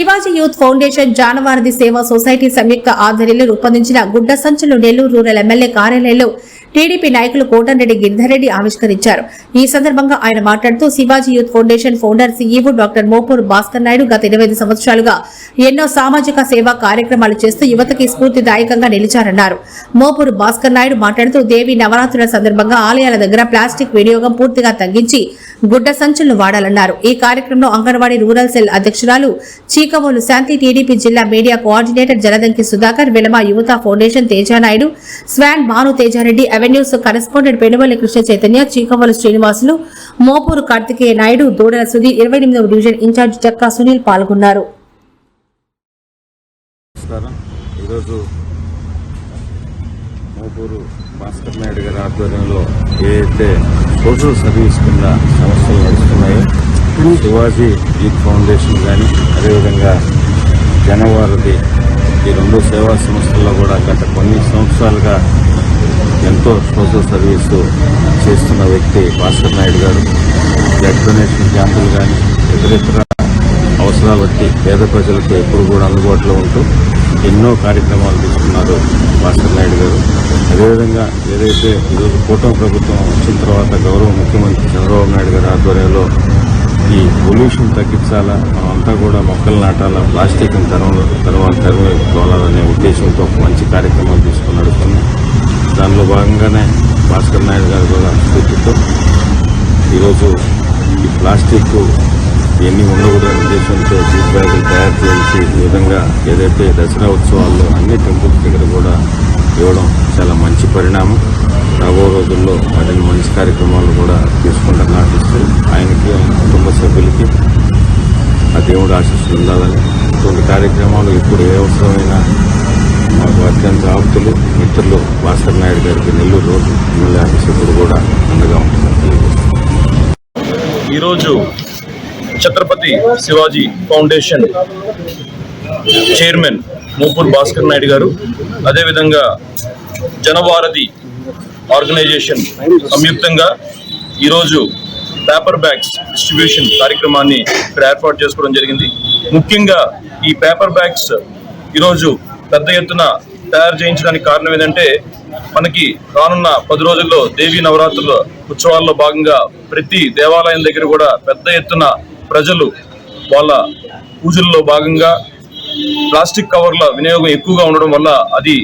Shivaji youth foundation జానవారధి సేవా society సంయుక్త ఆధ్వర్యంలో రూపొందించిన గుడ్డ సంచులు నెల్లూరు రూరల్ ఎమ్మెల్యే కార్యాలయంలో టీడీపీ నాయకులు కోటంరెడ్డి గిరిధర్రెడ్డి ఆవిష్కరించారు. ఈ సందర్భంగా ఆయన మాట్లాడుతూ Shivaji youth foundation founder CEO doctor Mopuru Bhaskar Naidu గత 25 సంవత్సరాలుగా ఎన్నో సామాజిక సేవా కార్యక్రమాలు చేస్తూ యువతకి స్ఫూర్తిదాయకంగా నిలిచారన్నారు. మోపూరు భాస్కర్ నాయుడు మాట్లాడుతూ దేవి నవరాత్రుల సందర్భంగా ఆలయాల దగ్గర ప్లాస్టిక్ వినియోగం పూర్తిగా తగ్గించి గుడ్డ సంచులను వాడాలన్నారు. ఈ కార్యక్రమంలో అంగన్వాడీ రూరల్ సెల్ అధ్యక్షురాలు చీకవోలు శాంతి, టీడీపీ జిల్లా మీడియా కోఆర్డినేటర్ జలదంకి సుధాకర్, వెలమ యువత foundation Tejanaidu, swan Bhanu Tejareddy, avenues correspondent Penumalli Krishna Chaitanya, Cheekavolu Srinivasulu, Mopuru Karthikeya Naidu, Dudala Sudheer, 28వ division incharge చక్కా సునీల్ పాల్గొన్నారు. మోపూరు భాస్కర్ నాయుడు గారి ఆధ్వర్యంలో ఏదైతే సోషల్ సర్వీస్ కింద సంస్థలు నడుస్తున్నాయో శివాజీ యూత్ ఫౌండేషన్ కానీ అదేవిధంగా జనవారధి ఈ రెండు సేవా సంస్థల్లో కూడా గత కొన్ని సంవత్సరాలుగా ఎంతో సోషల్ సర్వీసు చేస్తున్న వ్యక్తి భాస్కర్ నాయుడు గారు. బ్లడ్ డొనేషన్ క్యాంపులు కానీ ఇతరితర అవసరాలు బట్టి పేద ప్రజలకు ఎప్పుడు కూడా అందుబాటులో ఉంటూ ఎన్నో కార్యక్రమాలు తీసుకున్నారు భాస్కర్ నాయుడు గారు. అదేవిధంగా ఏదైతే ఈరోజు కూటమి ప్రభుత్వం వచ్చిన తర్వాత గౌరవ ముఖ్యమంత్రి చంద్రబాబు నాయుడు గారి ఆధ్వర్యంలో ఈ పొల్యూషన్ తగ్గించాలా, మనమంతా కూడా మొక్కలు నాటాలా, ప్లాస్టిక్ తరువే తోలాలనే ఉద్దేశంతో ఒక మంచి కార్యక్రమాలు తీసుకుని నడుస్తున్నాం. దానిలో భాగంగానే భాస్కర్ నాయుడు గారు కూడా స్ఫూర్తితో ఈరోజు ఈ ప్లాస్టిక్ ఇవన్నీ ఉండకూడని ఉద్దేశంతో జ్యూస్ బ్యాగులు తయారు చేసి ఈ విధంగా ఏదైతే దసరా ఉత్సవాల్లో అన్ని టెంపుల్స్ దగ్గర కూడా ఇవ్వడం చాలా మంచి పరిణామం. రాబో రోజుల్లో మరిన్ని మంచి కార్యక్రమాలు కూడా తీసుకుంటాను ఆశిస్తూ ఆయనకి కుటుంబ సభ్యులకి ఆ దేవుడు ఆశీస్సులు ఉండాలని ఇటువంటి కార్యక్రమాలు ఇప్పుడు ఏ అవసరమైనా మాకు అత్యంత ఆప్తులు మిత్రులు భాస్కర్ నాయుడు గారికి నెల్లూరు రోజు ఎమ్మెల్యే ఆఫీసర్ కూడా అండగా ఉంటుంది. ఈరోజు ఛత్రపతి శివాజీ ఫౌండేషన్ చైర్మన్ మోపూరు భాస్కర్ నాయుడు గారు, అదేవిధంగా జనవారధి ఆర్గనైజేషన్ సంయుక్తంగా ఈరోజు పేపర్ బ్యాగ్స్ డిస్ట్రిబ్యూషన్ కార్యక్రమాన్ని ఇక్కడ ఏర్పాటు చేసుకోవడం జరిగింది. ముఖ్యంగా ఈ పేపర్ బ్యాగ్స్ ఈరోజు పెద్ద ఎత్తున తయారు చేయించడానికి కారణం ఏంటంటే మనకి రానున్న 10 రోజుల్లో దేవీ నవరాత్రుల ఉత్సవాల్లో భాగంగా ప్రతి దేవాలయం దగ్గర కూడా పెద్ద ఎత్తున ప్రజలు వాళ్ళ పూజల్లో భాగంగా ప్లాస్టిక్ కవర్ల వినియోగం ఎక్కువగా ఉండడం వల్ల అది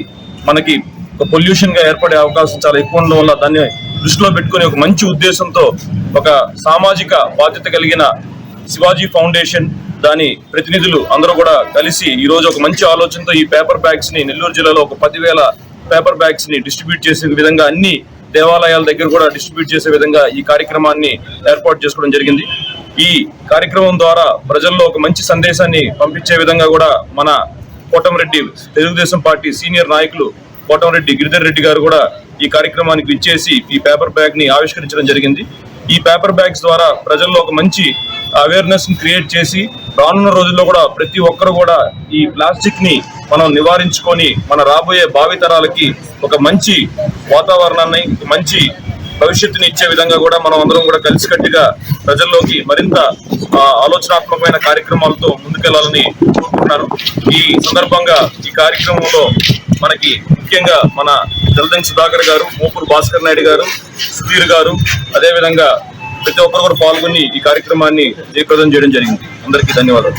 మనకి ఒక పొల్యూషన్గా ఏర్పడే అవకాశం చాలా ఎక్కువ ఉండడం వల్ల దాన్ని దృష్టిలో పెట్టుకుని ఒక మంచి ఉద్దేశంతో ఒక సామాజిక బాధ్యత కలిగిన శివాజీ ఫౌండేషన్ దాని ప్రతినిధులు అందరూ కూడా కలిసి ఈరోజు ఒక మంచి ఆలోచనతో ఈ పేపర్ బ్యాగ్స్ ని నెల్లూరు జిల్లాలో ఒక 10,000 పేపర్ బ్యాగ్స్ ని డిస్ట్రిబ్యూట్ చేసే విధంగా అన్ని దేవాలయాల దగ్గర కూడా డిస్ట్రిబ్యూట్ చేసే విధంగా ఈ కార్యక్రమాన్ని ఏర్పాటు చేసుకోవడం జరిగింది. ఈ కార్యక్రమం ద్వారా ప్రజల్లో ఒక మంచి సందేశాన్ని పంపించే విధంగా కూడా మన కోటంరెడ్డి తెలుగుదేశం పార్టీ సీనియర్ నాయకులు కోటంరెడ్డి గిరిధర్రెడ్డి గారు కూడా ఈ కార్యక్రమానికి ఇచ్చేసి ఈ పేపర్ బ్యాగ్ ని ఆవిష్కరించడం జరిగింది. ఈ పేపర్ బ్యాగ్స్ ద్వారా ప్రజల్లో ఒక మంచి అవేర్నెస్ ని క్రియేట్ చేసి రానున్న రోజుల్లో కూడా ప్రతి ఒక్కరు కూడా ఈ ప్లాస్టిక్ ని మనం నివారించుకొని మన రాబోయే భావితరాలకి ఒక మంచి వాతావరణాన్ని, మంచి భవిష్యత్తుని ఇచ్చే విధంగా కూడా మనం అందరం కూడా కలిసికట్టుగా ప్రజల్లోకి మరింత ఆలోచనాత్మకమైన కార్యక్రమాలతో ముందుకెళ్లాలని కోరుకుంటున్నాను. ఈ సందర్భంగా ఈ కార్యక్రమంలో మనకి ముఖ్యంగా మన జలదంకి సుధాకర్ గారు, మోపూరు భాస్కర్ నాయుడు గారు, సుధీర్ గారు, అదేవిధంగా ప్రతి ఒక్కరు కూడా పాల్గొని ఈ కార్యక్రమాన్ని జయప్రదం చేయడం జరిగింది. అందరికీ ధన్యవాదాలు.